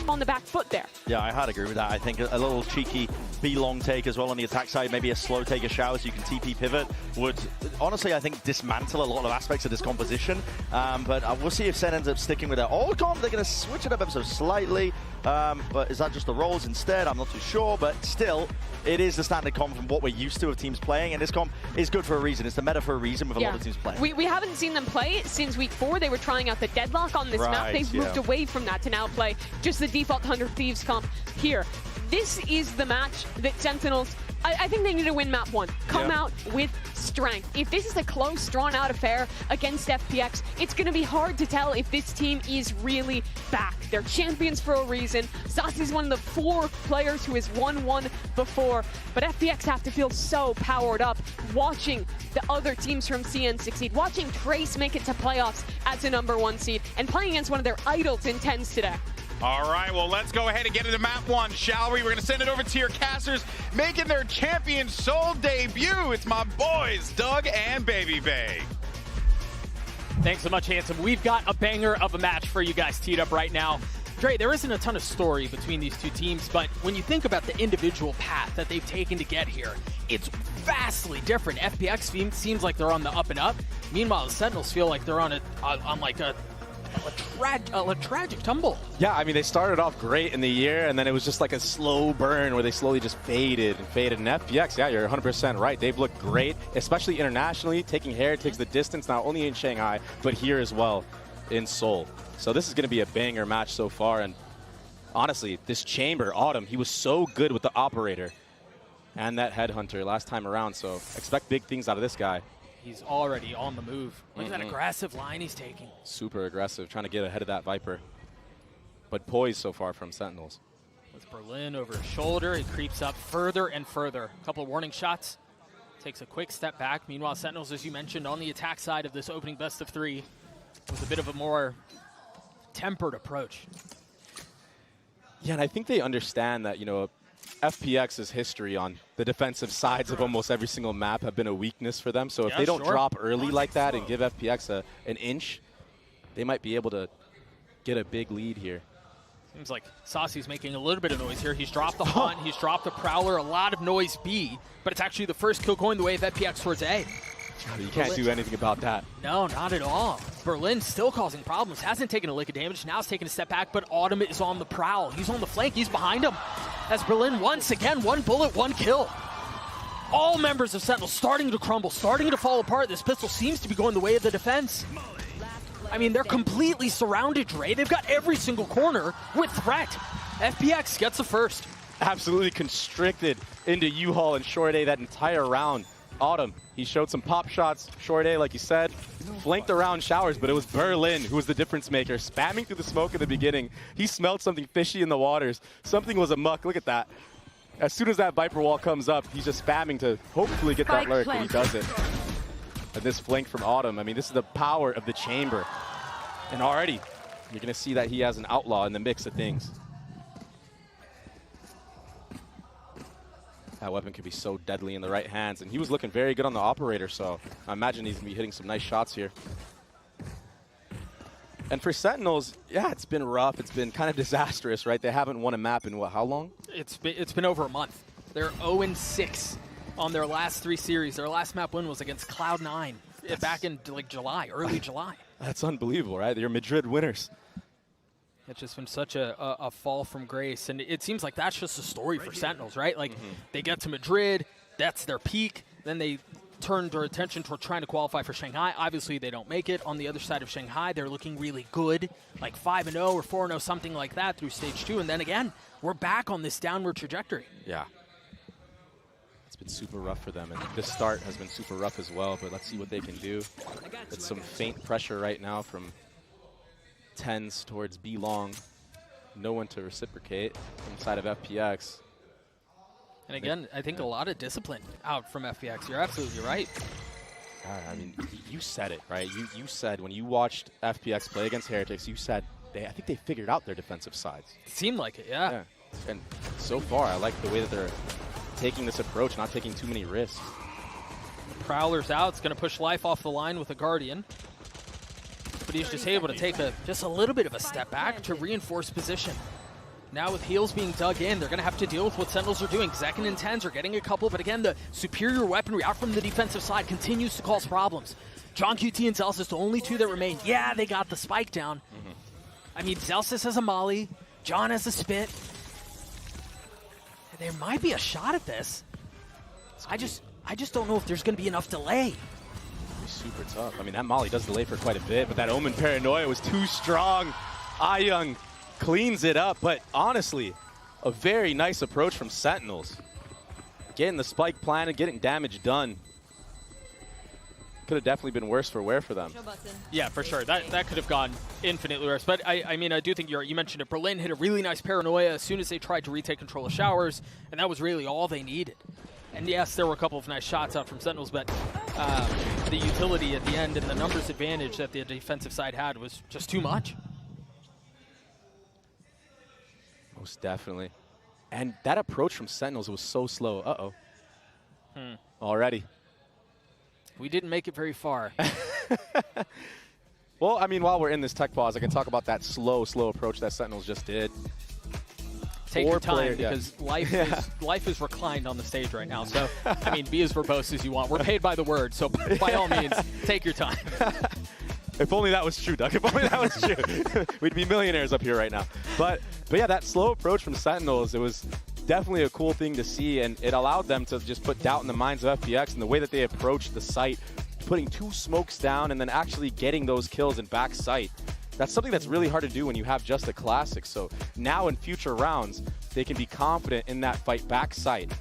on the back foot there. Yeah, I had agree with that. I think a little cheeky B-long take as well on the attack side, maybe a slow take a shower so you can TP pivot would, honestly, I think dismantle a lot of aspects of this composition. But we'll see if Sen ends up sticking with it. Oh, God, they're going to switch it up ever so slightly. But is that just the rolls instead? I'm not too sure, but still, it is the standard comp from what we're used to of teams playing, and this comp is good for a reason. It's the meta for a reason with a lot of teams playing. We haven't seen them play since week 4. They were trying out the deadlock on this map. They've moved away from that to now play just the default 100 Thieves comp here. This is the match that Sentinels, I think they need to win map 1. Come out with strength. If this is a close, drawn-out affair against FPX, it's going to be hard to tell if this team is really back. They're champions for a reason. Saucy's one of the 4 players who has won one before, but FPX have to feel so powered up watching the other teams from CN succeed, watching Trace make it to playoffs as a #1 seed, and playing against one of their idols in TENS today. All right, well, let's go ahead and get into map 1, shall we? We're going to send it over to your casters, making their Champion Soul debut. It's my boys, Doug and Baby Bay. Thanks so much, Handsome. We've got a banger of a match for you guys teed up right now. Dre, there isn't a ton of story between these two teams, but when you think about the individual path that they've taken to get here, it's vastly different. FPX seems like they're on the up and up. Meanwhile, the Sentinels feel like they're on a tragic tumble. Yeah, I mean, they started off great in the year, and then it was just like a slow burn where they slowly just faded and faded. And FPX, yeah, you're 100% right. They've looked great, especially internationally, taking Heretics the distance, not only in Shanghai, but here as well in Seoul. So this is going to be a banger match so far. And honestly, this Chamber, Autumn, he was so good with the Operator and that Headhunter last time around. So expect big things out of this guy. He's already on the move. Look at that aggressive line he's taking. Super aggressive, trying to get ahead of that Viper. But poised so far from Sentinels. With Berlin over his shoulder, he creeps up further and further. A couple of warning shots. Takes a quick step back. Meanwhile, Sentinels, as you mentioned, on the attack side of this opening best of 3 with a bit of a more tempered approach. Yeah, and I think they understand that, you know, FPX's history on the defensive sides of almost every single map have been a weakness for them. So if they don't drop early like that and give FPX an inch, they might be able to get a big lead here. Seems like Saucy's making a little bit of noise here. He's dropped the Hunt, he's dropped the Prowler, a lot of noise B, but it's actually the first kill going the way of FPX towards A. You can't do anything about that. No, not at all. Berlin still causing problems. Hasn't taken a lick of damage. Now he's taking a step back, but Autumn is on the prowl. He's on the flank. He's behind him. As Berlin once again, 1 bullet, 1 kill. All members of Sentinel starting to crumble, starting to fall apart. This pistol seems to be going the way of the defense. I mean, they're completely surrounded, Dre. They've got every single corner with threat. FPX gets the first. Absolutely constricted into U-Haul and Short A that entire round. Autumn, he showed some pop shots. Short A, like you said, flanked around Showers, but it was Berlin who was the difference maker, spamming through the smoke in the beginning. He smelled something fishy in the waters. Something was amuck. Look at that. As soon as that Viper wall comes up, he's just spamming to hopefully get that lurk, and he does it. And this flank from Autumn, I mean, this is the power of the Chamber. And already, you're going to see that he has an outlaw in the mix of things. That weapon could be so deadly in the right hands, and he was looking very good on the Operator, so I imagine he's going to be hitting some nice shots here. And for Sentinels, yeah, it's been rough. It's been kind of disastrous, right? They haven't won a map in, what, how long? It's been over a month. They're 0-6 on their last 3 series. Their last map win was against Cloud9 back in like July, early July. That's unbelievable, right? They're Madrid winners. It's just been such a fall from grace, and it seems like that's just a story for Sentinels, right? Like, they get to Madrid, that's their peak, then they turn their attention toward trying to qualify for Shanghai. Obviously, they don't make it. On the other side of Shanghai, they're looking really good, like 5-0 or 4-0, something like that through stage 2, and then again, we're back on this downward trajectory. Yeah. It's been super rough for them, and this start has been super rough as well, but let's see what they can do. It's some faint pressure right now from TENS towards B long. No one to reciprocate inside of FPX. And again, I think a lot of discipline out from FPX. You're absolutely right. I mean, you said it, right? You said when you watched FPX play against Heretics, you said I think they figured out their defensive sides. It seemed like it, yeah. And so far, I like the way that they're taking this approach, not taking too many risks. The Prowler's out. It's going to push Life off the line with a Guardian. But he's just able to take just a little bit of a step back to reinforce position. Now with heals being dug in, they're going to have to deal with what Sentinels are doing. Zekken and Tens are getting a couple, but again, the superior weaponry out from the defensive side continues to cause problems. John QT and Zelsis, the only two that remain. Yeah, they got the spike down. I mean, Zelsis has a molly, John has a spit. There might be a shot at this. I just don't know if there's going to be enough delay. Super tough. I mean, that molly does delay for quite a bit, but that Omen Paranoia was too strong. Young cleans it up, but honestly, a very nice approach from Sentinels. Getting the spike planted, getting damage done. Could have definitely been worse for wear for them. Yeah, for sure. That could have gone infinitely worse. But I mean, I do think you mentioned it. Berlin hit a really nice Paranoia as soon as they tried to retake control of Showers, and that was really all they needed. And yes, there were a couple of nice shots out from Sentinels, but the utility at the end and the numbers advantage that the defensive side had was just too much. Most definitely. And that approach from Sentinels was so slow. Uh-oh. Already. We didn't make it very far. Well, I mean, while we're in this tech pause, I can talk about that slow approach that Sentinels just did. Take your time, because life is reclined on the stage right now. So, I mean, be as verbose as you want. We're paid by the word, so by all means, take your time. If only that was true, Doug. If only that was true. We'd be millionaires up here right now. But yeah, that slow approach from Sentinels, it was definitely a cool thing to see, and it allowed them to just put doubt in the minds of FPX and the way that they approached the site, putting 2 smokes down and then actually getting those kills in back sight. That's something that's really hard to do when you have just a classic. So now in future rounds, they can be confident in that fight back sight.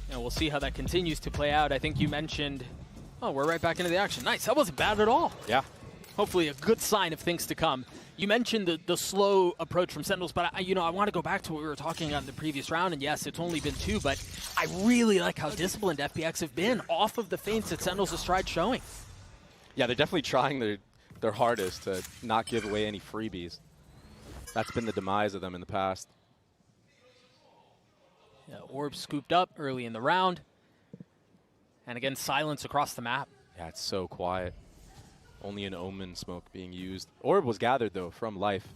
And we'll see how that continues to play out. I think you mentioned, oh, we're right back into the action. Nice, that wasn't bad at all. Yeah. Hopefully a good sign of things to come. You mentioned the slow approach from Sentinels, but I want to go back to what we were talking about in the previous round, and yes, it's only been 2, but I really like how disciplined FPX have been off of the feints that Sentinels has tried showing. Yeah, they're definitely trying their hardest to not give away any freebies. That's been the demise of them in the past. Yeah, Orb scooped up early in the round. And again, silence across the map. Yeah, it's so quiet. Only an Omen smoke being used. Orb was gathered, though, from Life.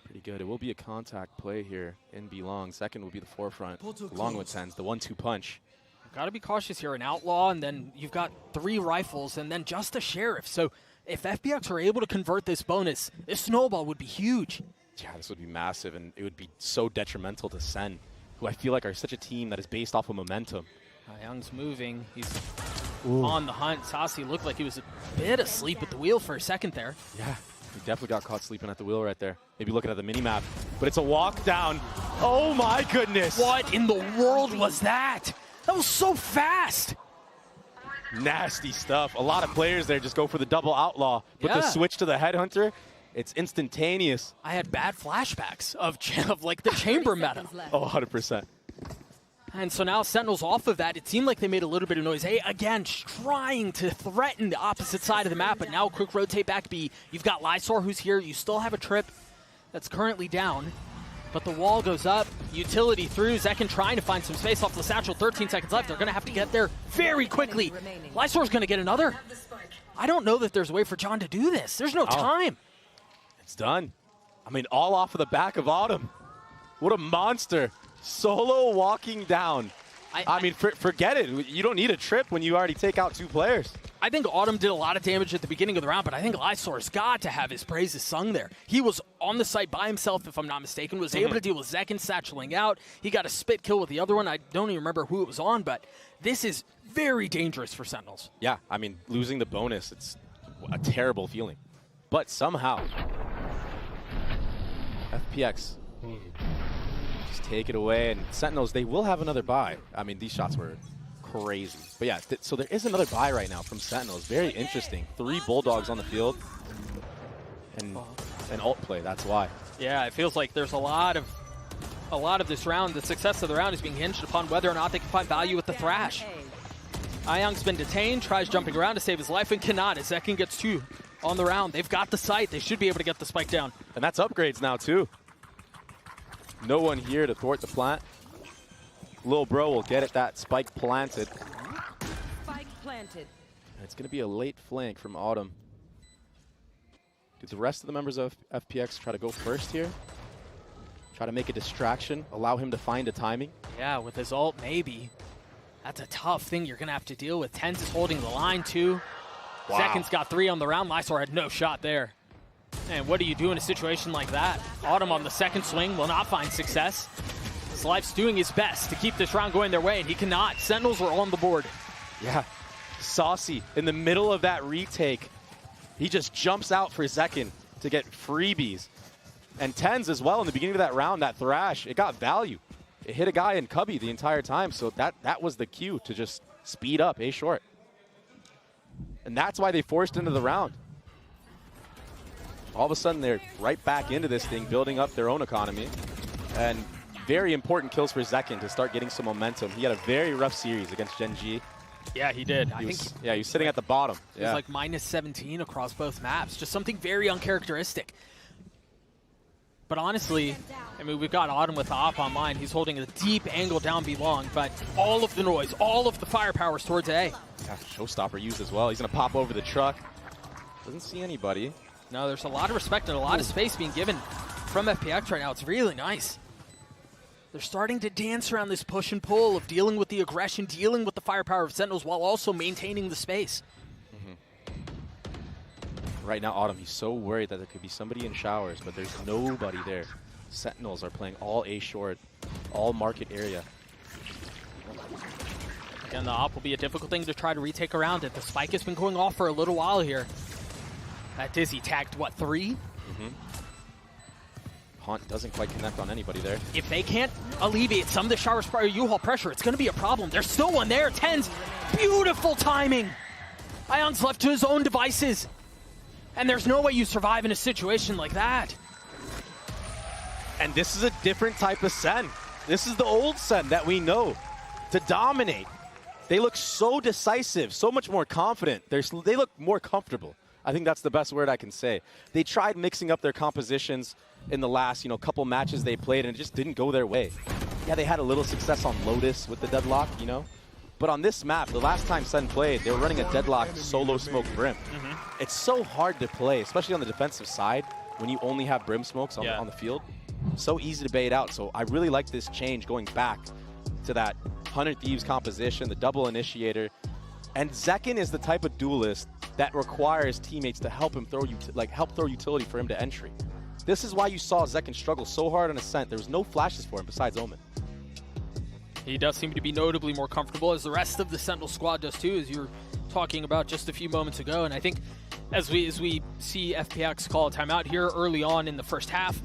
Pretty good. It will be a contact play here in B-Long. Second will be the forefront, along with Tens, the 1-2 punch. Got to be cautious here. An Outlaw, and then you've got 3 rifles, and then just a Sheriff. So if FPX are able to convert this bonus, this snowball would be huge. Yeah, this would be massive, and it would be so detrimental to Sen, who I feel like are such a team that is based off of momentum. Young's moving. He's on the hunt. Sasi looked like he was a bit asleep at the wheel for a second there. Yeah, he definitely got caught sleeping at the wheel right there. Maybe looking at the mini-map, but it's a walk down. Oh my goodness. What in the world was that? That was so fast. Nasty stuff. A lot of players there just go for the double outlaw, but the switch to the headhunter, it's instantaneous. I had bad flashbacks of like the chamber meta. Oh, 100%. And so now Sentinels off of that, it seemed like they made a little bit of noise. Hey, again, trying to threaten the opposite side of the map, but now quick rotate back B. You've got Lysor who's here. You still have a trip that's currently down. But the wall goes up, utility through, Zekken trying to find some space off the satchel, 13 seconds left. They're going to have to get there very quickly. Lysor's going to get another. I don't know that there's a way for John to do this. There's no time. It's done. I mean, all off of the back of Autumn. What a monster. Solo walking down. I mean, forget it. You don't need a trip when you already take out 2 players. I think Autumn did a lot of damage at the beginning of the round, but I think Lysor's got to have his praises sung there. He was on the site by himself, if I'm not mistaken, was able to deal with Zekken satcheling out. He got a spit kill with the other one. I don't even remember who it was on, but this is very dangerous for Sentinels. Yeah, I mean, losing the bonus, it's a terrible feeling. But somehow, FPX just take it away, and Sentinels, they will have another buy. I mean, these shots were crazy. But yeah, so there is another buy right now from Sentinels. Very interesting. 3 Bulldogs on the field. And an ult play, that's why. Yeah, it feels like there's a lot of this round. The success of the round is being hinged upon whether or not they can find value with the Thrash. Young's been detained, tries jumping around to save his life and cannot as Zekken gets 2 on the round. They've got the site. They should be able to get the spike down. And that's upgrades now too. No one here to thwart the plant. Lil Bro will get it, that spike planted. Spike planted. And it's going to be a late flank from Autumn. Do the rest of the members of FPX try to go first here? Try to make a distraction, allow him to find a timing? Yeah, with his ult, maybe. That's a tough thing you're going to have to deal with. TenZ is holding the line, too. Wow. Zekin's got 3 on the round. Lysor had no shot there. And what do you do in a situation like that? Autumn on the second swing will not find success. Slife's doing his best to keep this round going their way, and he cannot. Sentinels are on the board. Yeah. Saucy in the middle of that retake. He just jumps out for Zekin to get freebies. And TenZ as well in the beginning of that round, that thrash, it got value. It hit a guy in Cubby the entire time, so that was the cue to just speed up A short. And that's why they forced into the round. All of a sudden, they're right back into this thing, building up their own economy. And very important kills for Zekin to start getting some momentum. He had a very rough series against Gen G. Yeah, he did. He was sitting at the bottom. It was like -17 across both maps. Just something very uncharacteristic. But honestly, I mean, we've got Autumn with the op online. He's holding a deep angle down B long, but all of the noise, all of the firepower is towards A. Yeah, showstopper used as well. He's going to pop over the truck. Doesn't see anybody. No, there's a lot of respect and a lot of space being given from FPX right now. It's really nice. They're starting to dance around this push and pull of dealing with the aggression, dealing with the firepower of Sentinels while also maintaining the space. Right now, Autumn, he's so worried that there could be somebody in showers, but there's nobody there. Sentinels are playing all A short, all market area. Again, the op will be a difficult thing to try to retake around it. The spike has been going off for a little while here. That Dizzy tagged, what, 3? Haunt doesn't quite connect on anybody there. If they can't alleviate some of the shower spire U-Haul pressure, it's going to be a problem. There's still one there. TenZ, beautiful timing. Ion's left to his own devices. And there's no way you survive in a situation like that. And this is a different type of Sen. This is the old Sen that we know to dominate. They look so decisive, so much more confident. They look more comfortable. I think that's the best word I can say. They tried mixing up their compositions in the last, couple matches they played, and it just didn't go their way. Yeah, they had a little success on Lotus with the deadlock, But on this map, the last time Sen played, they were running a deadlock solo smoke Brim. It's so hard to play, especially on the defensive side, when you only have Brim smokes on the field. So easy to bait out. So I really like this change going back to that 100 Thieves composition, the double initiator. And Zekin is the type of duelist that requires teammates to help him throw utility for him to entry. This is why you saw Zekin struggle so hard on Ascent. There was no flashes for him besides Omen. He does seem to be notably more comfortable, as the rest of the Sentinel squad does too, as you were talking about just a few moments ago. And I think as we see FPX call a timeout here early on in the first half,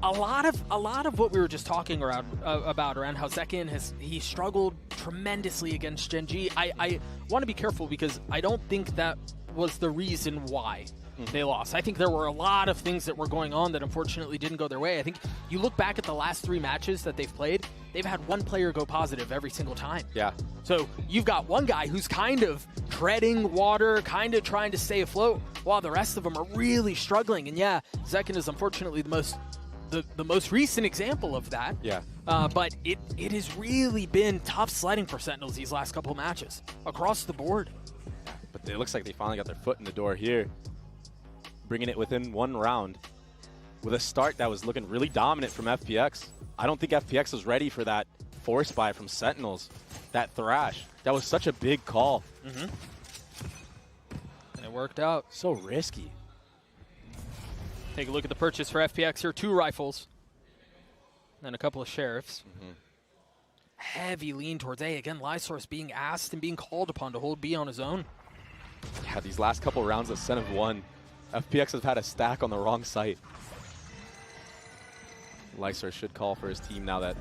a lot of what we were just talking about around how Zekin he struggled tremendously against Gen G. I want to be careful because I don't think that was the reason why they lost. I think there were a lot of things that were going on that unfortunately didn't go their way. I think you look back at the last 3 matches that they've played, they've had one player go positive every single time. Yeah. So you've got one guy who's kind of treading water, kind of trying to stay afloat, while the rest of them are really struggling. And yeah, Zekin is unfortunately the most recent example of that. Yeah. But it has really been tough sledding for Sentinels these last couple matches across the board. But it looks like they finally got their foot in the door here, bringing it within 1 round with a start that was looking really dominant from FPX. I don't think FPX was ready for that force buy from Sentinels, that thrash. That was such a big call. And it worked out. So risky. Take a look at the purchase for FPX here. 2 rifles and a couple of sheriffs. Heavy lean towards A. Again, Lysor's being asked and being called upon to hold B on his own. Yeah, these last couple rounds that Sen have won, FPX has had a stack on the wrong site. Lysor should call for his team now that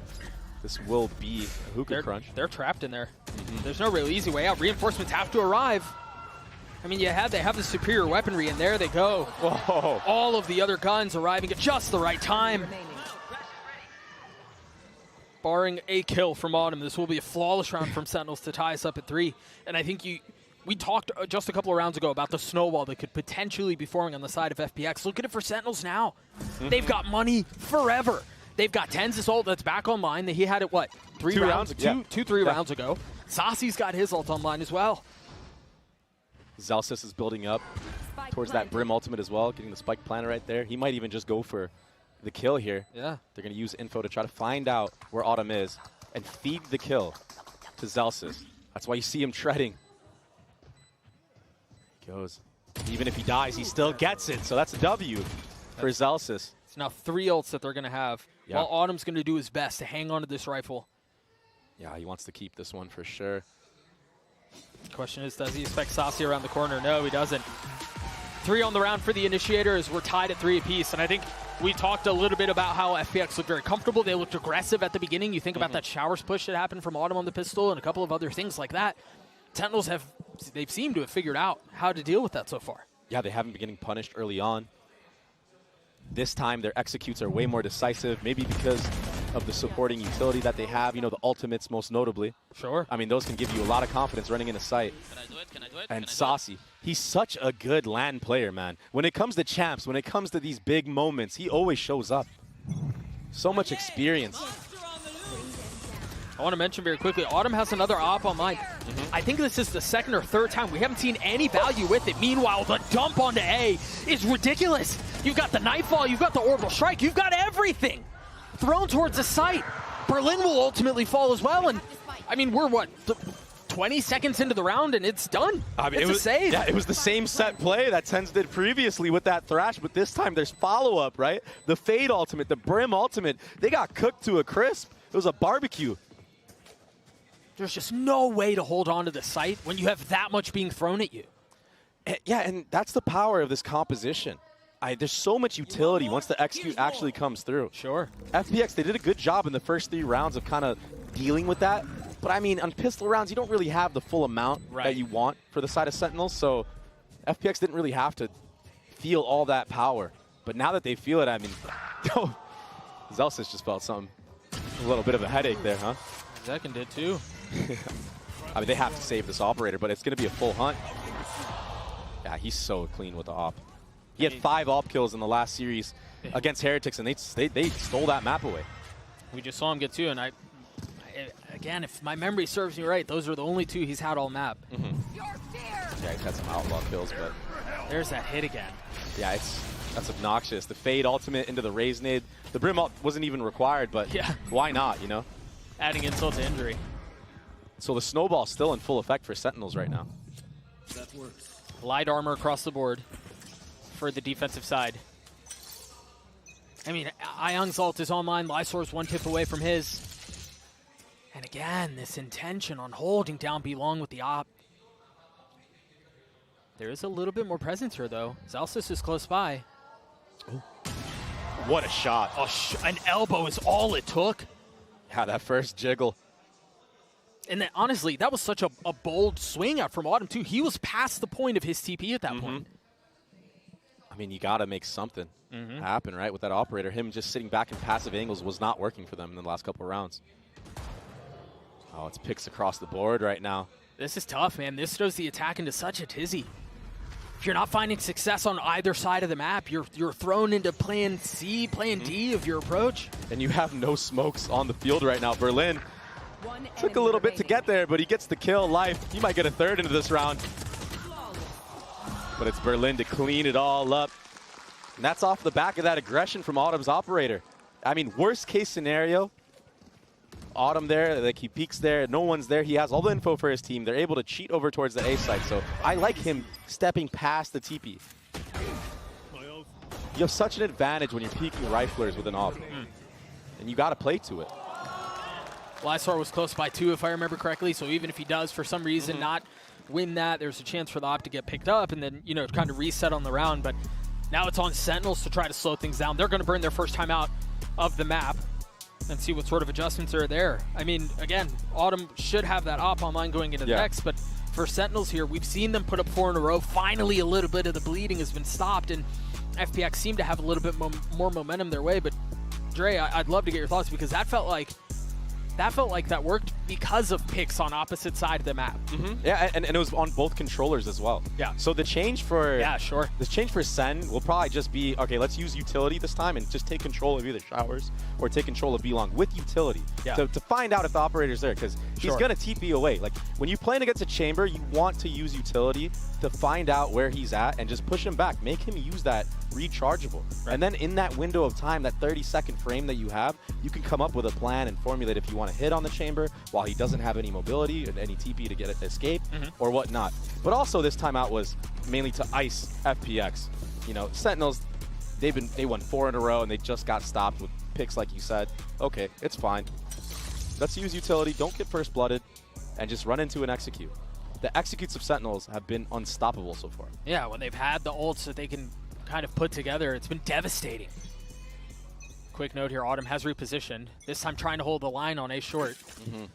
this will be a hookah crunch. They're trapped in there. There's no real easy way out. Reinforcements have to arrive. I mean, they have the superior weaponry, and there they go. Whoa. All of the other guns arriving at just the right time. Barring a kill from Autumn, this will be a flawless round from Sentinels to tie us up at 3. And I think we talked just a couple of rounds ago about the snowball that could potentially be forming on the side of FPX. Look at it for Sentinels now. They've got money forever. They've got TenZ's ult that's back online. He had it, what, 3 rounds? 3 rounds ago. Saucy's got his ult online as well. Zellsis is building up. towards that Brim ultimate as well, getting the spike planted right there. He might even just go for the kill here. Yeah. They're going to use info to try to find out where Autumn is and feed the kill to Zelsis. That's why you see him treading. He goes. Even if he dies, he still gets it. So that's a W for Zelsis. It's now 3 ults that they're going to have. Yeah. While Autumn's going to do his best to hang on to this rifle. Yeah, he wants to keep this one for sure. The question is, does he expect Saucy around the corner? No, he doesn't. 3 on the round for the Initiator as we're tied at 3 apiece. And I think we talked a little bit about how FPX looked very comfortable. They looked aggressive at the beginning. You think about that Showers push that happened from Autumn on the pistol and a couple of other things like that. Sentinels they've seemed to have figured out how to deal with that so far. Yeah, they haven't been getting punished early on. This time, their executes are way more decisive, maybe because of the supporting utility that they have, you know, the ultimates most notably. Sure. I mean, those can give you a lot of confidence running into sight. And Saucy, he's such a good LAN player, man. When it comes to champs, when it comes to these big moments, he always shows up. So much experience. I want to mention very quickly, Autumn has another op online. I think this is the 2nd or 3rd time. We haven't seen any value with it. Meanwhile, the dump onto A is ridiculous. You've got the Nightfall, you've got the Orbital Strike, you've got everything thrown towards the site. Berlin will ultimately fall as well, and I mean, we're what, 20 seconds into the round and it's done. I mean, it's a save. Yeah, it was the same set play that Tens did previously with that Thrash, but this time there's follow-up, right? The Fade ultimate, the Brim ultimate, they got cooked to a crisp. It was a barbecue. There's just no way to hold on to the site when you have that much being thrown at you. Yeah, and that's the power of this composition. There's so much utility once the execute actually comes through. Sure. FPX, they did a good job in the first 3 rounds of kind of dealing with that. But I mean, on pistol rounds, you don't really have the full amount that you want for the side of Sentinels. So FPX didn't really have to feel all that power. But now that they feel it, I mean, Zelsis just felt something. A little bit of a headache there, huh? Zekin did too. I mean, they have to save this operator, but it's going to be a full hunt. Yeah, he's so clean with the op. He had 5 op kills in the last series against Heretics, and they stole that map away. We just saw him get 2, and again, if my memory serves me right, those are the only 2 he's had all map. Yeah, he's had some outlaw kills, but there's that hit again. Yeah, that's obnoxious. The Fade ultimate into the Raise nade. The Brim ult wasn't even required, but why not, you know? Adding insult to injury. So the snowball's still in full effect for Sentinels right now. That works. Light armor across the board for the defensive side. I mean, Ion's ult is online. Lysor's 1 tip away from his. And again, this intention on holding down B long with the op. There is a little bit more presence here, though. Zelsis is close by. Ooh. What a shot. An elbow is all it took. Yeah, that first jiggle. And then, honestly, that was such a bold swing out from Autumn, too. He was past the point of his TP at that point. I mean, you got to make something happen, right, with that operator. Him just sitting back in passive angles was not working for them in the last couple of rounds. Oh, it's picks across the board right now. This is tough, man. This throws the attack into such a tizzy. If you're not finding success on either side of the map, you're thrown into plan C, plan D of your approach. And you have no smokes on the field right now. Berlin took a little bit to get there, but he gets the kill. Life, he might get a 3rd into this round. But it's Berlin to clean it all up. And that's off the back of that aggression from Autumn's operator. I mean, worst case scenario, Autumn there, like he peeks there, no one's there. He has all the info for his team. They're able to cheat over towards the A site. So I like him stepping past the TP. You have such an advantage when you're peeking riflers with an op. And you got to play to it. Lysor was close by 2, if I remember correctly. So even if he does, for some reason, not win that, there's a chance for the op to get picked up and then, you know, kind of reset on the round. But now it's on Sentinels to try to slow things down. They're going to burn their first time out of the map and see what sort of adjustments are there. I mean, again, Autumn should have that op online going into the next, but for Sentinels here, we've seen them put up 4 in a row. Finally, a little bit of the bleeding has been stopped, and FPX seem to have a little bit more momentum their way. But Dre, I'd love to get your thoughts, because that felt like that worked because of picks on opposite side of the map. Yeah, and it was on both controllers as well. Yeah. So the change for The change for Sen will probably just be, okay, let's use utility this time and just take control of either showers or take control of B-Long with utility to find out if the operator's there, because he's going to TP away. Like, when you're playing against a chamber, you want to use utility to find out where he's at and just push him back. Make him use that rechargeable. Right. And then in that window of time, that 30-second frame that you have, you can come up with a plan and formulate if you want to hit on the chamber while he doesn't have any mobility and any TP to get escape or whatnot. But also this timeout was mainly to ice FPX. You know, Sentinels, they won 4 in a row and they just got stopped with picks like you said. Okay, it's fine. Let's use utility, don't get first blooded, and just run into an execute. The executes of Sentinels have been unstoppable so far. Yeah, when they've had the ults that they can kind of put together, it's been devastating. Quick note here, Autumn has repositioned. This time trying to hold the line on A short. We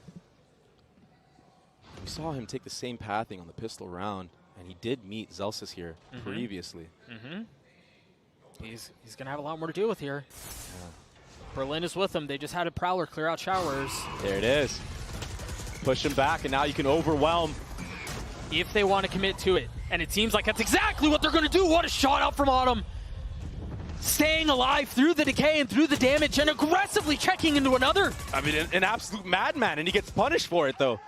saw him take the same pathing on the pistol round, and he did meet Zelsis here previously. He's going to have a lot more to deal with here. Berlin is with him. They just had a Prowler clear out showers. There it is. Push him back, and now you can overwhelm. If they want to commit to it. And it seems like that's exactly what they're going to do. What a shot out from Autumn. Staying alive through the decay and through the damage and aggressively checking into another. I mean, an absolute madman, and he gets punished for it, though.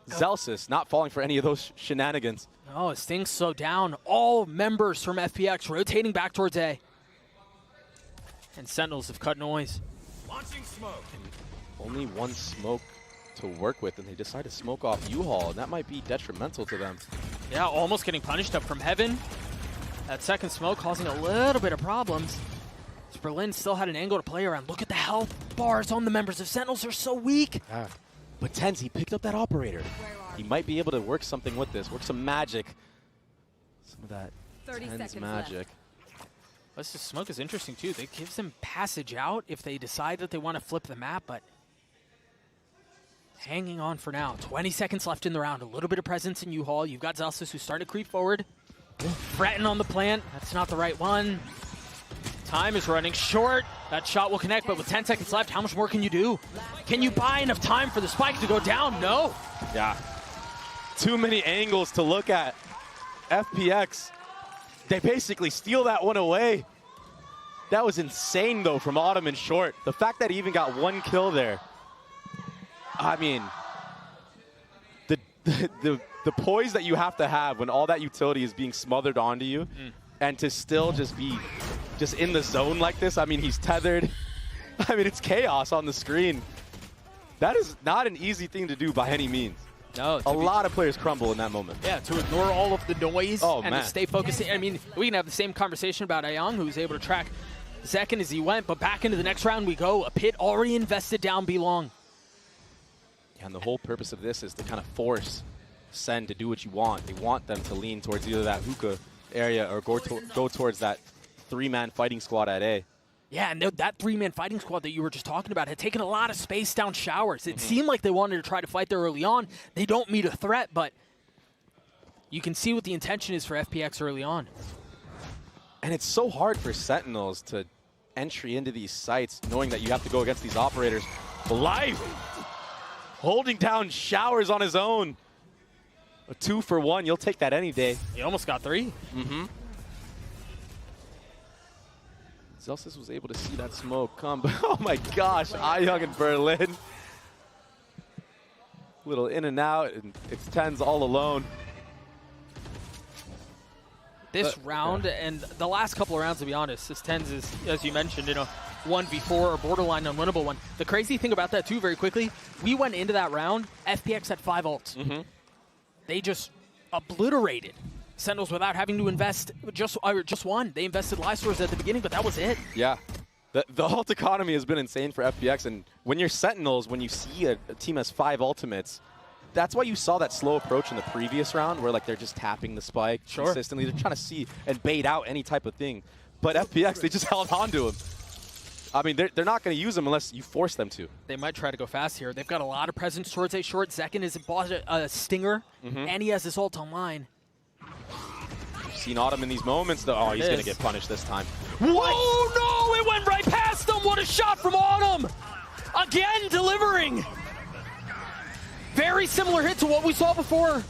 Zelsis not falling for any of those shenanigans. Oh, his thing's so down. All members from FPX rotating back towards A. And Sentinels have cut noise. Launching smoke. Only one smoke to work with, and they decide to smoke off U-Haul, and that might be detrimental to them. Yeah, almost getting punished up from heaven. That second smoke causing a little bit of problems. Berlin still had an angle to play around. Look at the health bars on the members of Sentinels. They're so weak. Yeah. But Tens, he picked up that operator. He might be able to work something with this, work some magic. Some of that 30 Tens magic. This smoke is interesting too. It gives them passage out if they decide that they want to flip the map, but hanging on for now. 20 seconds left in the round. A little bit of presence in U-Haul. You've got Zelsis who's starting to creep forward. Threaten on the plant. That's not the right one. Time is running short. That shot will connect, but with 10 seconds left, how much more can you do? Can you buy enough time for the spike to go down? No. Yeah. Too many angles to look at. FPX, they basically steal that one away. That was insane, though, from Autumn and Short. The fact that he even got one kill there. I mean, the poise that you have to have when all that utility is being smothered onto you and to still just be just in the zone like this. I mean, he's tethered. I mean, it's chaos on the screen. That is not an easy thing to do by any means. No, a lot of players crumble in that moment. Yeah, to ignore all of the noise and man. to stay focused. I mean, we can have the same conversation about Ayang, who was able to track Zekken as he went, but back into the next round we go. A pit already invested down B-Long. Yeah, and the whole purpose of this is to kind of force Sen to do what you want. They want them to lean towards either that hookah area or go towards that 3-man fighting squad at A. Yeah, and that 3-man fighting squad that you were just talking about had taken a lot of space down showers. It seemed like they wanted to try to fight there early on. They don't meet a threat, but you can see what the intention is for FPX early on. And it's so hard for Sentinels to entry into these sites knowing that you have to go against these operators live, holding down showers on his own. A 2-for-1, you'll take that any day. He almost got 3. Zelsis was able to see that smoke come, but oh my gosh, Ayang and Berlin. Little in and out, and it's Tens all alone. This round and the last couple of rounds, to be honest, this Tens is, as you mentioned, you know, 1v4 or borderline unwinnable one. The crazy thing about that too, very quickly, we went into that round, FPX had 5 ults. They just obliterated Sentinels without having to invest just one. They invested Lysors at the beginning, but that was it. Yeah. The ult economy has been insane for FPX, and when you're Sentinels, when you see a team has 5 ultimates, that's why you saw that slow approach in the previous round where like they're just tapping the spike consistently. They're trying to see and bait out any type of thing. But FPX, they just held on to him. I mean, they're not going to use them unless you force them to. They might try to go fast here. They've got a lot of presence towards A short. Zekken has bought a stinger, and he has his ult online. Seen Autumn in these moments, though. Oh, he's going to get punished this time. What? Oh, no! It went right past him! What a shot from Autumn! Again, delivering. Very similar hit to what we saw before.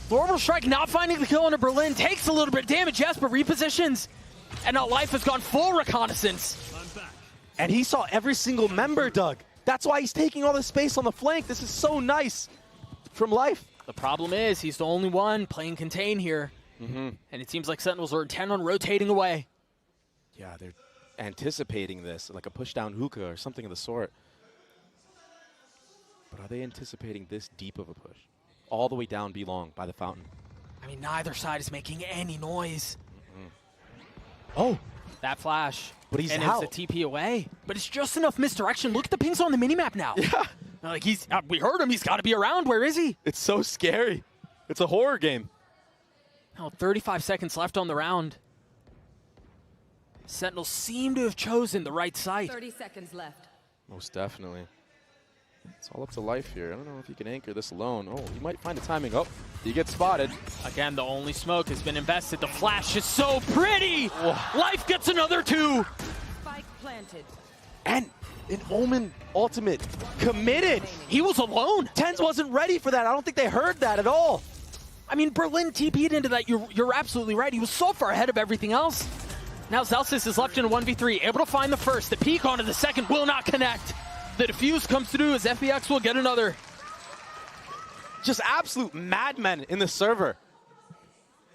The orbital strike not finding the kill into Berlin. Takes a little bit of damage, yes, but repositions. And now Life has gone full reconnaissance. And he saw every single member, Doug. That's why he's taking all the space on the flank. This is so nice from Life. The problem is he's the only one playing contain here. And it seems like Sentinels are intent on rotating away. Yeah, they're anticipating this, like a push-down hookah or something of the sort. But are they anticipating this deep of a push? All the way down B long by the fountain. I mean, neither side is making any noise. Oh, that flash. But he's and out. it's a TP away. But it's just enough misdirection. Look at the pings on the minimap now. Yeah. Like we heard him. He's got to be around. Where is he? It's so scary. It's a horror game. Now 35 seconds left on the round. Sentinels seem to have chosen the right site. 30 seconds left. Most definitely. It's all up to Life here. I don't know if you can anchor this alone. Oh, you might find a timing. Oh, you get spotted. Again, the only smoke has been invested. The flash is so pretty. Life gets another 2. Spike planted. And an Omen ultimate committed. He was alone. Tens wasn't ready for that. I don't think they heard that at all. I mean, Berlin TP'd into that. You're absolutely right. He was so far ahead of everything else. Now Zelsis is left in a 1v3, able to find the first. The peek onto the second will not connect. The defuse comes through as FPX will get another. Just absolute madmen in the server.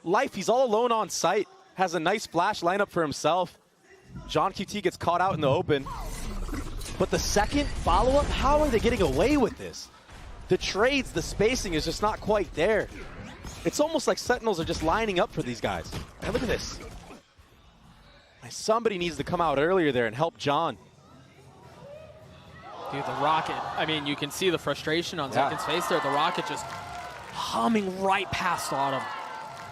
Life, he's all alone on site. Has a nice flash lineup for himself. John QT gets caught out in the open. But the second follow-up, how are they getting away with this? The trades, the spacing is just not quite there. It's almost like Sentinels are just lining up for these guys. And look at this. Somebody needs to come out earlier there and help John. Dude, the rocket. I mean, you can see the frustration on Zekin's face there. The rocket just humming right past Autumn.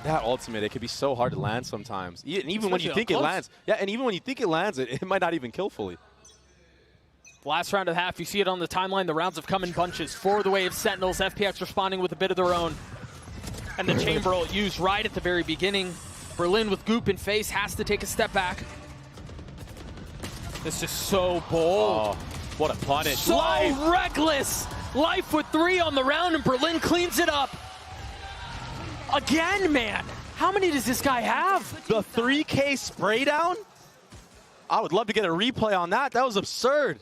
That ultimate, it can be so hard to land sometimes. And even when you Especially think it up close. lands. Yeah, and even when you think it lands, it might not even kill fully. Last round of the half, you see it on the timeline. The rounds have come in bunches. For the wave Sentinels, FPX responding with a bit of their own. And the chamber used right at the very beginning. Berlin with Goop in face has to take a step back. This is so bold. Oh, what a punish. So reckless. Life with 3 on the round, and Berlin cleans it up. Again, man. How many does this guy have? The 3K spray down? I would love to get a replay on that. That was absurd.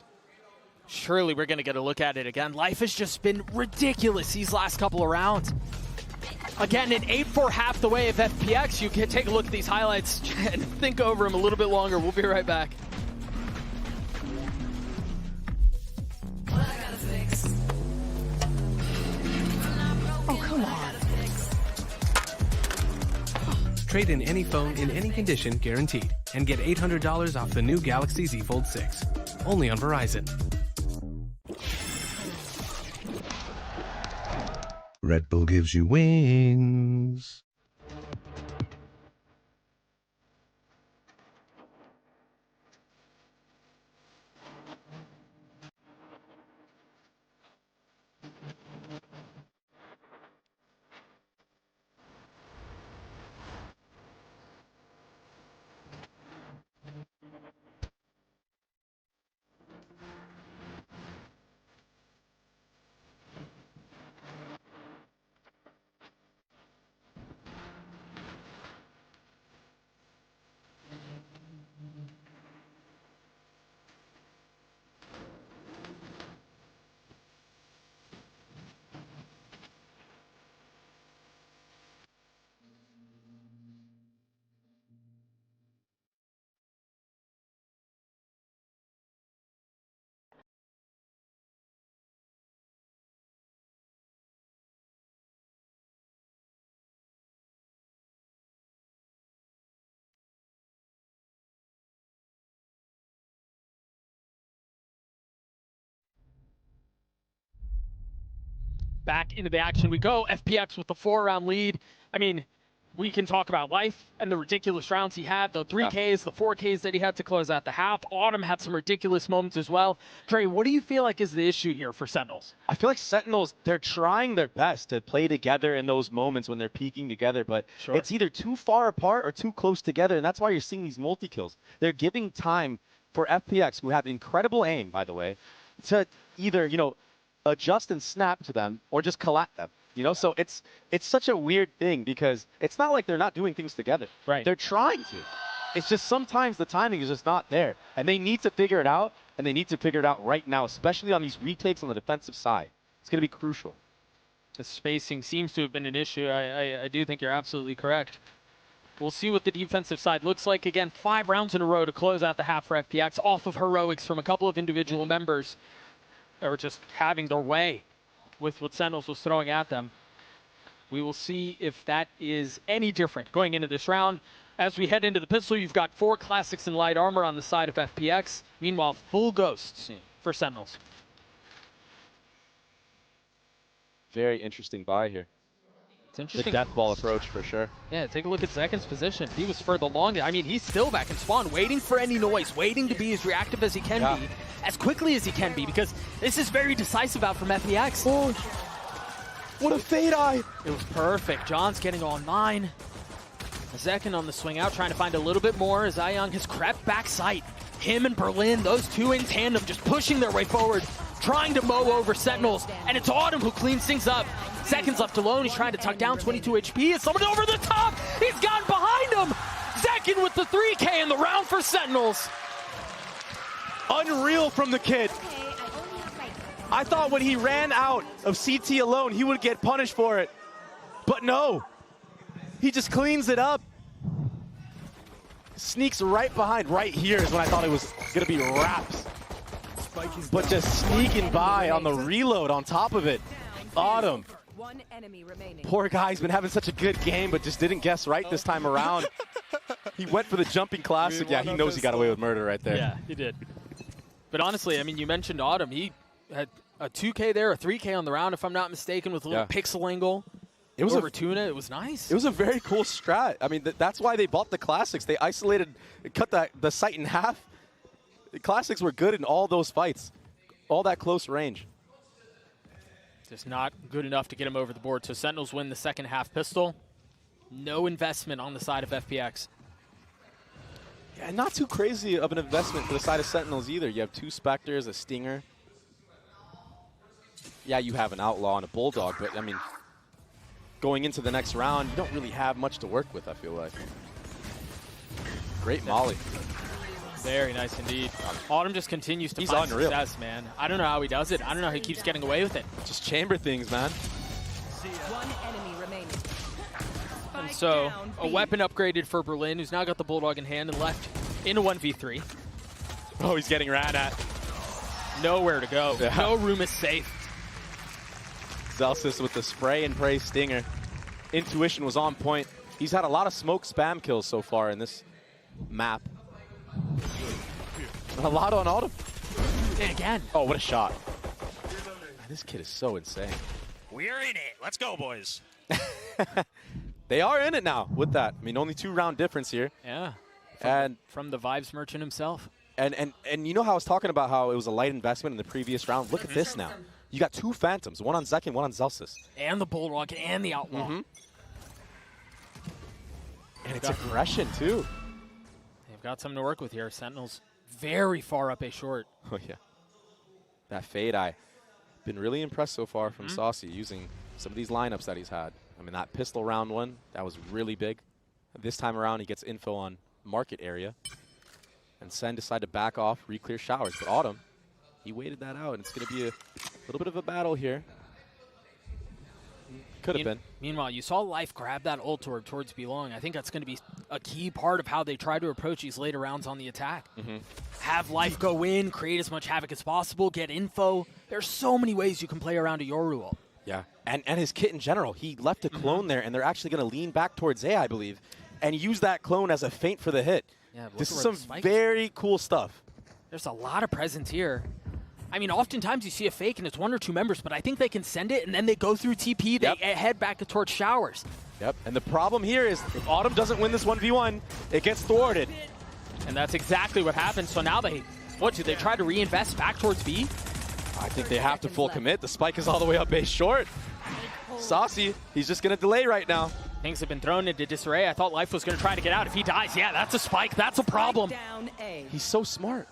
Surely we're going to get a look at it again. Life has just been ridiculous these last couple of rounds. Again, an 8-4 half the way of FPX. You can take a look at these highlights and think over them a little bit longer. We'll be right back. Oh, come on. Trade in any phone in any condition guaranteed and get $800 off the new Galaxy Z Fold 6. Only on Verizon. Red Bull gives you wings. Back into the action we go. FPX with the 4-round lead. I mean, we can talk about Life and the ridiculous rounds he had, the 3Ks, the 4Ks that he had to close out the half. Autumn had some ridiculous moments as well. Dre, what do you feel like is the issue here for Sentinels? I feel like Sentinels, they're trying their best to play together in those moments when they're peaking together, but it's either too far apart or too close together, and that's why you're seeing these multi-kills. They're giving time for FPX, who have incredible aim, by the way, to either, you know, adjust and snap to them or just collapse them. You know, so it's such a weird thing because it's not like they're not doing things together. Right. They're trying to. It's just sometimes the timing is just not there. And they need to figure it out, and they need to figure it out right now, especially on these retakes on the defensive side. It's going to be crucial. The spacing seems to have been an issue. I do think you're absolutely correct. We'll see what the defensive side looks like. Again, 5 rounds in a row to close out the half for FPX off of heroics from a couple of individual members that were just having their way with what Sentinels was throwing at them. We will see if that is any different going into this round. As we head into the pistol, you've got 4 classics in light armor on the side of FPX. Meanwhile, full ghosts for Sentinels. Very interesting buy here. It's interesting. The death ball approach for sure. Yeah, take a look at Zekin's position. He was for the longest. I mean, he's still back in spawn, waiting for any noise, waiting to be as reactive as he can be, as quickly as he can be, because this is very decisive out from FPX. Oh, what a fade eye! It was perfect. John's getting on 9. Zekin on the swing out, trying to find a little bit more as Ayang has crept back sight. Him and Berlin, those two in tandem, just pushing their way forward, trying to mow over Sentinels, and it's Autumn who cleans things up. Zekin's left alone, he's trying to tuck down 22 HP, it's someone over the top, he's gone behind him! Zekin with the 3K in the round for Sentinels. Unreal from the kid. I thought when he ran out of CT alone, he would get punished for it. But no, he just cleans it up. Sneaks right behind. Right here is when I thought it was going to be wraps. But just sneaking by on the reload on top of it. Autumn. One enemy remaining. Poor guy's been having such a good game, but just didn't guess right this time around. He went for the jumping classic. Yeah, he knows he got away with murder right there. Yeah, he did. But honestly, I mean, you mentioned Autumn. He had a 2K there, a 3K on the round, if I'm not mistaken, with a little pixel angle. It was over Tuna. It was nice. It was a very cool strat. I mean, that's why they bought the classics. They isolated, cut the sight in half. The classics were good in all those fights, all that close range. Just not good enough to get him over the board. So Sentinels win the second half pistol. No investment on the side of FPX. Yeah, not too crazy of an investment for the side of Sentinels either. You have 2 Spectres, a Stinger. Yeah, you have an Outlaw and a Bulldog, but I mean, going into the next round, you don't really have much to work with, I feel like. Great molly. Very nice indeed. Autumn just continues to He's find unreal. success, man. I don't know how he does it. I don't know how he keeps getting away with it. Just chamber things, man. One enemy remaining. And so, a weapon upgraded for Berlin, who's now got the Bulldog in hand and left in a 1v3. Oh, he's getting ran at. Nowhere to go. Yeah. No room is safe. Zelsis with the spray and pray stinger. Intuition was on point. He's had a lot of smoke spam kills so far in this map. A lot on Autumn. And again. Oh, what a shot. This kid is so insane. We're in it. Let's go, boys. They are in it now with that. I mean, only 2-round difference here. Yeah. From the Vibes merchant himself. And you know how I was talking about how it was a light investment in the previous round? Look at this now. You got 2 Phantoms, one on Zekin, one on Zelsis. And the Bulldog and the Outlaw. And it's aggression, too. They've got something to work with here. Sentinels very far up A short. Oh, yeah. That fade eye. Been really impressed so far from Saucy using some of these lineups that he's had. I mean, that pistol round 1, that was really big. This time around, he gets info on market area. And Sen decided to back off, re-clear showers. But Autumn, he waited that out, and it's going to be a little bit of a battle here. Could have been. Meanwhile, you saw Life grab that ult orb towards Belong. I think that's going to be a key part of how they try to approach these later rounds on the attack. Have Life go in, create as much havoc as possible, get info. There's so many ways you can play around a Yoru ult. Yeah, and his kit in general. He left a clone there, and they're actually going to lean back towards A, I believe, and use that clone as a feint for the hit. Yeah, this is some very cool stuff. There's a lot of presence here. I mean, oftentimes you see a fake and it's 1 or 2 members, but I think they can send it and then they go through TP, they head back towards showers. Yep, and the problem here is if Autumn doesn't win this 1v1, it gets thwarted. And that's exactly what happens. So now they try to reinvest back towards B? I think they have to full commit. The spike is all the way up A short. Saucy, he's just going to delay right now. Things have been thrown into disarray. I thought Life was going to try to get out. If he dies, yeah, that's a spike. That's a problem. Down A. He's so smart.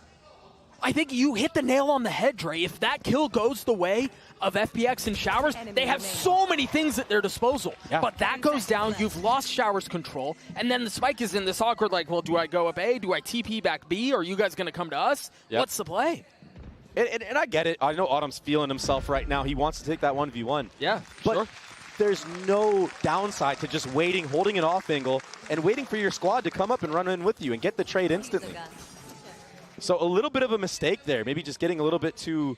I think you hit the nail on the head, Dre. If that kill goes the way of FPX and Showers, they have so many things at their disposal. Yeah. But that goes down, you've lost Showers' control, and then the Spike is in this awkward, like, well, do I go up A? Do I TP back B? Are you guys going to come to us? Yep. What's the play? And I get it. I know Autumn's feeling himself right now. He wants to take that 1v1. Yeah, but sure. There's no downside to just waiting, holding an off angle, and waiting for your squad to come up and run in with you and get the trade instantly. So a little bit of a mistake there, maybe just getting a little bit too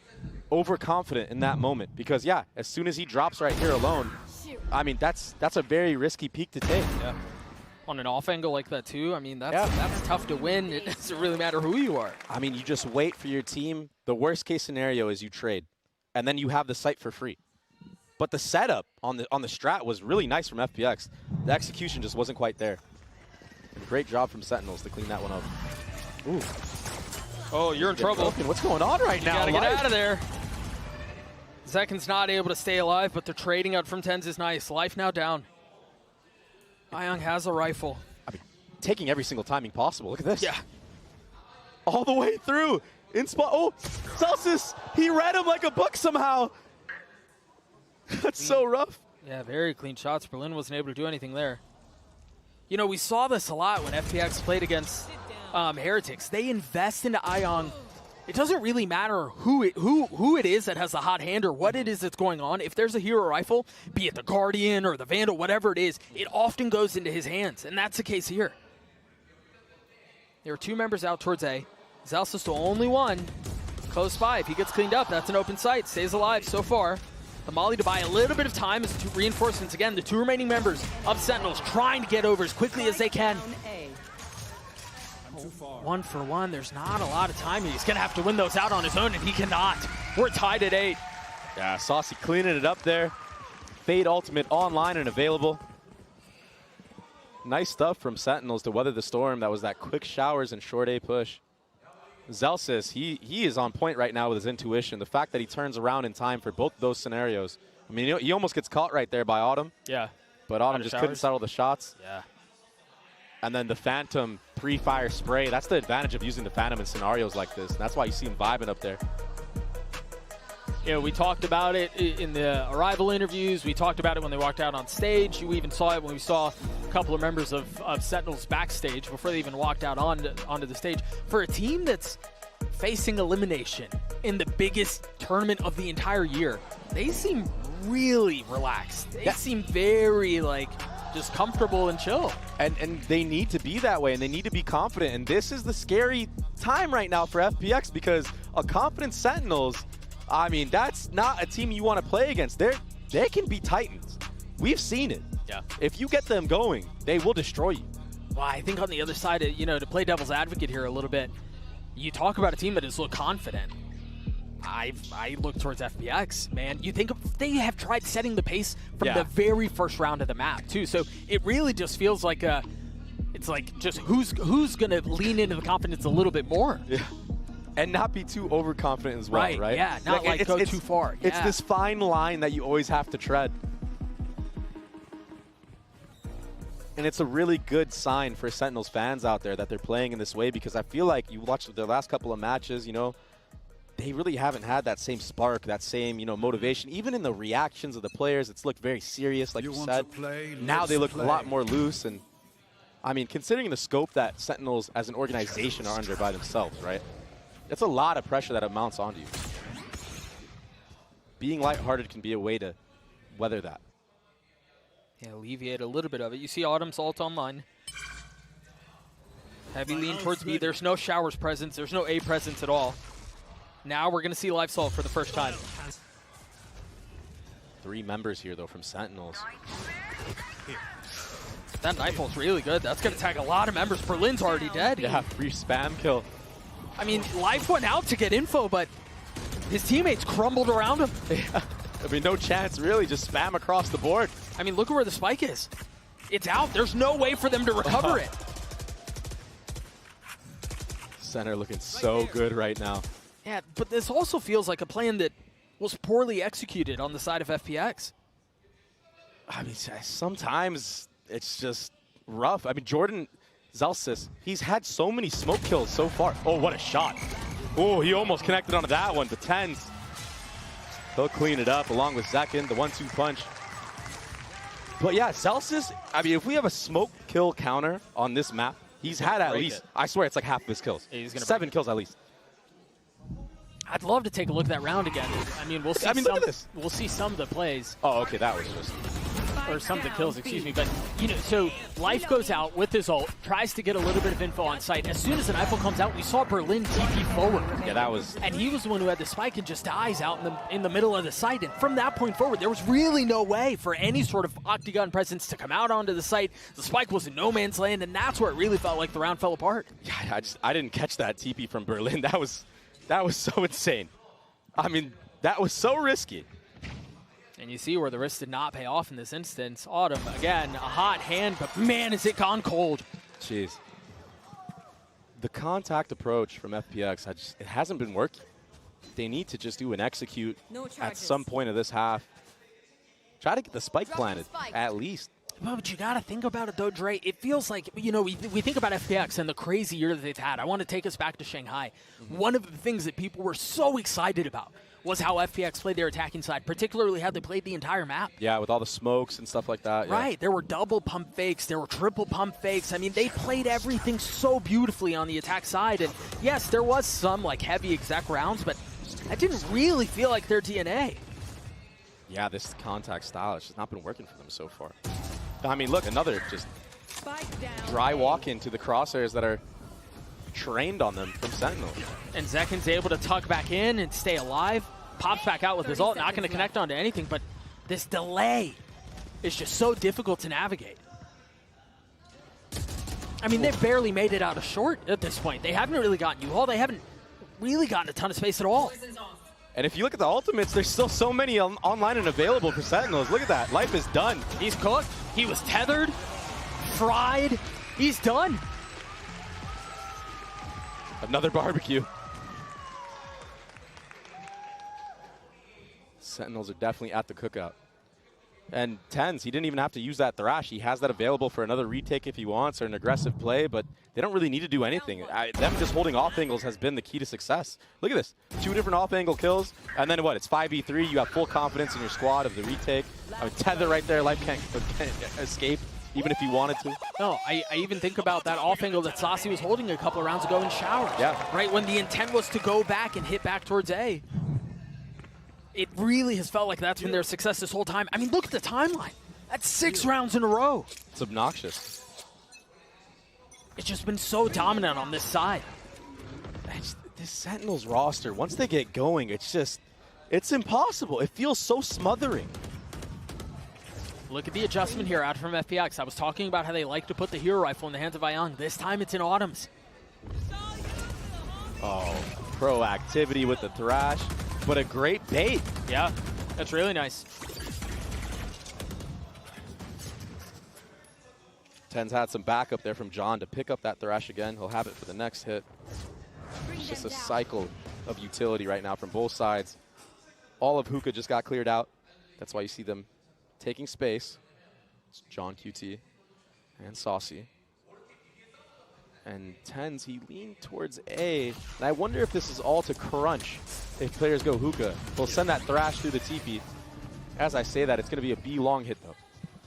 overconfident in that moment. Because, yeah, as soon as he drops right here alone, I mean, that's a very risky peak to take. Yeah. On an off angle like that, too, I mean, that's tough to win. It doesn't really matter who you are. I mean, you just wait for your team. The worst case scenario is you trade, and then you have the site for free. But the setup on the strat was really nice from FPX. The execution just wasn't quite there. Great job from Sentinels to clean that one up. Ooh. Oh, you're in trouble. What's going on right now? You gotta get out of there. Zekken's not able to stay alive, but the trading out from Tens is nice. Life now down. Ayong has a rifle. I mean, taking every single timing possible. Look at this. Yeah. All the way through. In spot. Oh, Celsius, he read him like a book somehow. That's so rough. Yeah, very clean shots. Berlin wasn't able to do anything there. You know, we saw this a lot when FPX played against Heretics. They invest into Ayong. It doesn't really matter who it is that has the hot hand or what it is that's going on. If there's a hero rifle, be it the Guardian or the Vandal, whatever it is, it often goes into his hands, and that's the case here. There are two members out towards A. Zelsa's the only one close by. If he gets cleaned up, that's an open sight. Stays alive so far. The Molly to buy a little bit of time as two reinforcements. Again, the two remaining members of Sentinels trying to get over as quickly as they can. 1 for 1. There's not a lot of time. He's going to have to win those out on his own, and he cannot. We're tied at 8. Yeah, Saucy cleaning it up there. Fade Ultimate online and available. Nice stuff from Sentinels to weather the storm. That was that quick Showers and short A push. Zelsis, he is on point right now with his intuition. The fact that he turns around in time for both those scenarios. I mean, he almost gets caught right there by Autumn. Yeah. But Autumn just couldn't settle the shots. Yeah. And then the Phantom pre-fire spray. That's the advantage of using the Phantom in scenarios like this. And that's why you see him vibing up there. Yeah, we talked about it in the Arrival interviews. We talked about it when they walked out on stage. You even saw it when we saw a couple of members of Sentinels backstage before they even walked out onto the stage. For a team that's facing Elimination in the biggest tournament of the entire year, they seem really relaxed. They seem very, like, just comfortable and chill. And they need to be that way, and they need to be confident. And this is the scary time right now for FPX because a confident Sentinels, I mean, that's not a team you want to play against. They can be Titans. We've seen it. Yeah. If you get them going, they will destroy you. Well, I think on the other side, you know, to play devil's advocate here a little bit, you talk about a team that is look confident. I look towards FPX, man. You think they have tried setting the pace from the very first round of the map, too. So it really just feels like it's like just who's going to lean into the confidence a little bit more. Yeah. And not be too overconfident as well, right? Yeah, not like go too far. It's this fine line that you always have to tread. And it's a really good sign for Sentinels fans out there that they're playing in this way because I feel like you watched the last couple of matches, you know, they really haven't had that same spark, that same, you know, motivation. Even in the reactions of the players, it's looked very serious, like you said. Now they look a lot more loose. And, I mean, considering the scope that Sentinels as an organization are under by themselves, right? It's a lot of pressure that amounts onto you. Being lighthearted can be a way to weather that. Yeah, alleviate a little bit of it. You see Autumn's ult online. Heavy lean towards B. There's no Showers presence. There's no A presence at all. Now we're going to see Live Salt for the first time. 3 members here, though, from Sentinels. That knife ult's really good. That's going to tag a lot of members. Berlin's already dead. Yeah, free spam kill. I mean, Life went out to get info, but his teammates crumbled around him. Yeah. I mean, no chance, really. Just spam across the board. I mean, look at where the spike is. It's out. There's no way for them to recover it. Center looking so good right now. Yeah, but this also feels like a plan that was poorly executed on the side of FPX. I mean, sometimes it's just rough. I mean, Jordan Zelsis, he's had so many smoke kills so far. Oh, what a shot. Oh, he almost connected onto that one. The Tens. He'll clean it up along with Zekin, the 1-2 punch. But yeah, Celsius, I mean, if we have a smoke kill counter on this map, he's had at least, I swear it's like half of his kills. Yeah, he's gonna 7 kills at least. I'd love to take a look at that round again. I mean, we'll see. Look at this. We'll see some of the plays. Oh, okay, that was just. Or some of the kills, excuse me. But, you know, so Life goes out with his ult, tries to get a little bit of info on site. As soon as an rifle comes out, we saw Berlin TP forward. Yeah, that was... And he was the one who had the spike and just dies out in the middle of the site. And from that point forward, there was really no way for any sort of Octagon presence to come out onto the site. The spike was in no man's land, and that's where it really felt like the round fell apart. Yeah, I didn't catch that TP from Berlin. That was so insane. I mean, that was so risky. And you see where the risk did not pay off in this instance. Autumn, again, a hot hand, but man, is it gone cold. Jeez. The contact approach from FPX, it hasn't been working. They need to just do an execute at some point of this half. Try to get the spike planted, at least. Well, but you got to think about it, though, Dre. It feels like, you know, we think about FPX and the crazy year that they've had. I want to take us back to Shanghai. One of the things that people were so excited about was how FPX played their attacking side, particularly how they played the entire map. Yeah, with all the smokes and stuff like that. Right. There were double pump fakes. There were triple pump fakes. I mean, they played everything so beautifully on the attack side. And, yes, there was some, like, heavy exec rounds, but that didn't really feel like their DNA. Yeah, this contact style has just not been working for them so far. I mean, look, another just dry walk into the crosshairs that are trained on them from Sentinel. And Zekin's able to tuck back in and stay alive. Pops back out with his ult, not going to connect onto anything, but this delay is just so difficult to navigate. I mean, they've barely made it out of short at this point. They haven't really gotten U-Haul. They haven't really gotten a ton of space at all. And if you look at the ultimates, there's still so many online and available for Sentinels. Look at that. Life is done. He's cooked. He was tethered, fried. He's done. Another barbecue. Sentinels are definitely at the cookout. And Tens, he didn't even have to use that thrash. He has that available for another retake if he wants or an aggressive play, but they don't really need to do anything. Them just holding off angles has been the key to success. Look at this. 2 different off-angle kills, and then what? It's 5v3. You have full confidence in your squad of the retake. I mean, tether right there. Life can't escape, even if he wanted to. No, I even think about that off-angle that Saucy was holding a couple of rounds ago in Showers. Yeah. Right, when the intent was to go back and hit back towards A. It really has felt like that's been their success this whole time. I mean, look at the timeline. That's 6 rounds in a row. It's obnoxious. It's just been so dominant on this side. This Sentinels roster, once they get going, it's impossible. It feels so smothering. Look at the adjustment here out from FPX. I was talking about how they like to put the hero rifle in the hands of Ayang. This time it's in Autumn's. Oh, proactivity with the thrash. But a great bait. Yeah, that's really nice. Ten's had some backup there from John to pick up that thrash again. He'll have it for the next hit. It's just a cycle of utility right now from both sides. All of Hookah just got cleared out. That's why you see them taking space. It's John QT and Saucy. And Tens, he leaned towards A. And I wonder if this is all to crunch if players go Hookah. They'll send that thrash through the TP. As I say that, it's going to be a B long hit, though.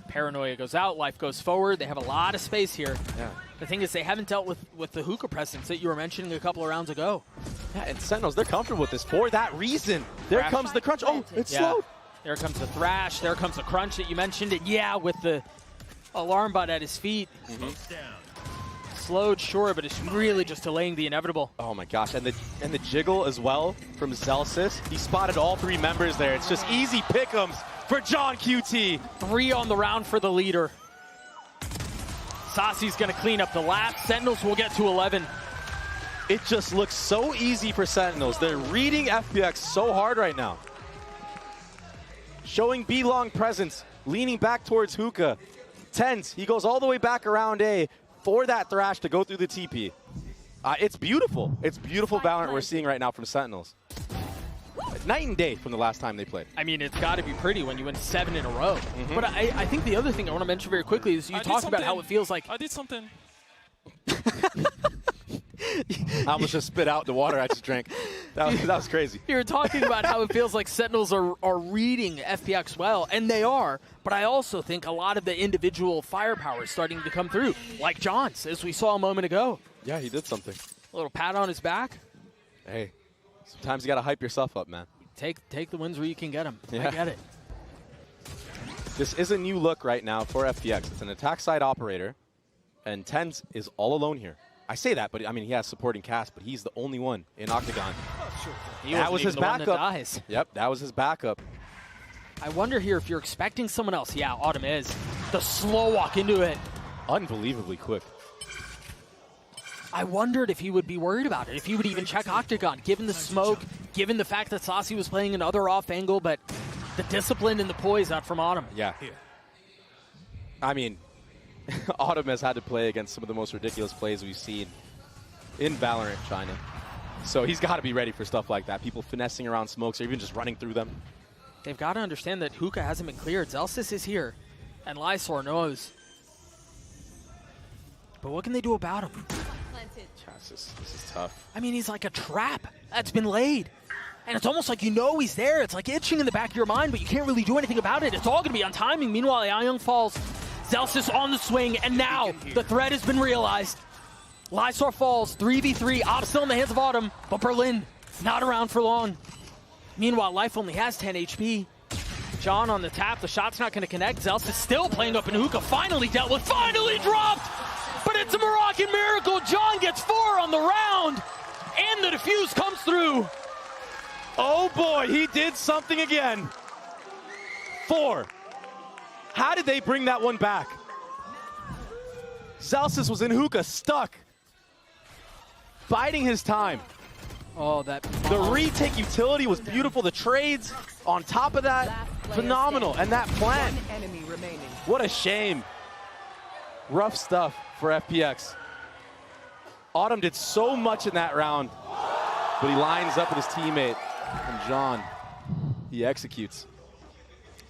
Paranoia goes out, Life goes forward. They have a lot of space here. Yeah. The thing is, they haven't dealt with the Hookah presence that you were mentioning a couple of rounds ago. Yeah, and Sentinels, they're comfortable with this for that reason. There comes the crunch. Oh, it's slowed. There comes the thrash. There comes the crunch that you mentioned. And yeah, with the alarm bot at his feet. Slowed, sure, but it's really just delaying the inevitable. Oh my gosh, and the jiggle as well from Zelsis. He spotted all 3 members there. It's just easy pick'ems for John QT. 3 on the round for the leader. Saucy's gonna clean up the lap. Sentinels will get to 11. It just looks so easy for Sentinels. They're reading FPX so hard right now. Showing B-long presence, leaning back towards Hookah. Tens, he goes all the way back around A for that thrash to go through the TP. It's beautiful. It's beautiful Valorant we're seeing right now from Sentinels. Night and day from the last time they played. I mean, it's got to be pretty when you win 7 in a row. But I think the other thing I want to mention very quickly is you talked about how it feels like... I did something. I almost just spit out the water I just drank. That was crazy. You were talking about how it feels like Sentinels are reading FPX well, and they are, but I also think a lot of the individual firepower is starting to come through, like John's, as we saw a moment ago. Yeah, he did something. A little pat on his back. Hey, sometimes you got to hype yourself up, man. Take the wins where you can get them. Yeah. I get it. This is a new look right now for FPX. It's an attack side operator, and Tens is all alone here. I say that, but I mean, he has supporting cast, but he's the only one in Octagon. That was his backup. Yep, that was his backup. I wonder here if you're expecting someone else. Yeah, Autumn is. The slow walk into it. Unbelievably quick. I wondered if he would be worried about it, if he would even check Octagon, given the smoke, given the fact that Saucy was playing another off angle, but the discipline and the poise out from Autumn. Yeah. I mean, Autumn has had to play against some of the most ridiculous plays we've seen in Valorant China. So he's got to be ready for stuff like that. People finessing around smokes or even just running through them. They've got to understand that Hookah hasn't been cleared. Zelsys is here, and Lysor knows. But what can they do about him? This is tough. I mean, he's like a trap that's been laid. And it's almost like you know he's there. It's like itching in the back of your mind, but you can't really do anything about it. It's all going to be on timing. Meanwhile, Young falls. Zelsys on the swing, and now the threat has been realized. Lysor falls, 3v3. Op still in the hands of Autumn, but Berlin not around for long. Meanwhile, Life only has 10 HP. John on the tap. The shot's not going to connect. Zelsys still playing up in Hookah. Finally dealt with. Finally dropped! But it's a Moroccan miracle. John gets 4 on the round, and the defuse comes through. Oh boy, he did something again. 4. How did they bring that one back? Zelsys was in Hookah, stuck. Biding his time. Oh, the retake utility was beautiful. The trades on top of that, phenomenal. And that plant. One enemy remaining. What a shame. Rough stuff for FPX. Autumn did so much in that round, but he lines up with his teammate. And John, he executes.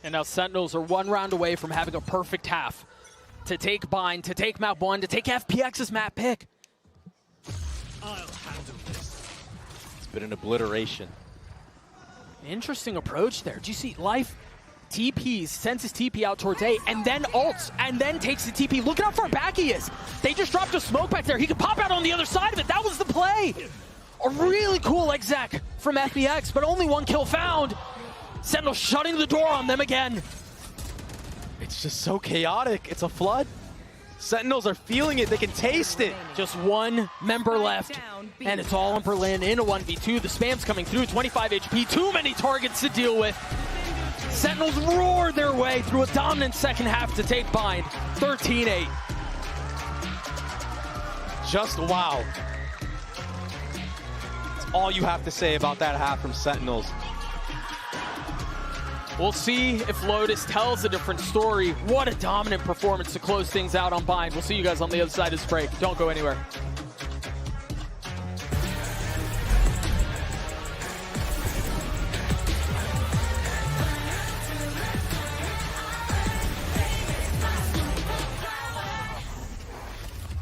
And now Sentinels are 1 round away from having a perfect half to take Bind, to take map 1, to take FPX's map pick. I'll handle this. It's been an obliteration. Interesting approach there. Do you see Life TPs, sends his TP out towards A, and then ults, and then takes the TP. Look at how far back he is. They just dropped a smoke back there. He could pop out on the other side of it. That was the play. A really cool exec from FPX, but only 1 kill found. Sentinel shutting the door on them again. It's just so chaotic. It's a flood. Sentinels are feeling it. They can taste it. Just 1 member left, and it's all on Berlin in a 1v2. The spam's coming through, 25 HP, too many targets to deal with. Sentinels roar their way through a dominant second half to take Bind, 13-8. Just wow. That's all you have to say about that half from Sentinels. We'll see if Lotus tells a different story. What a dominant performance to close things out on Bind. We'll see you guys on the other side of this break. Don't go anywhere.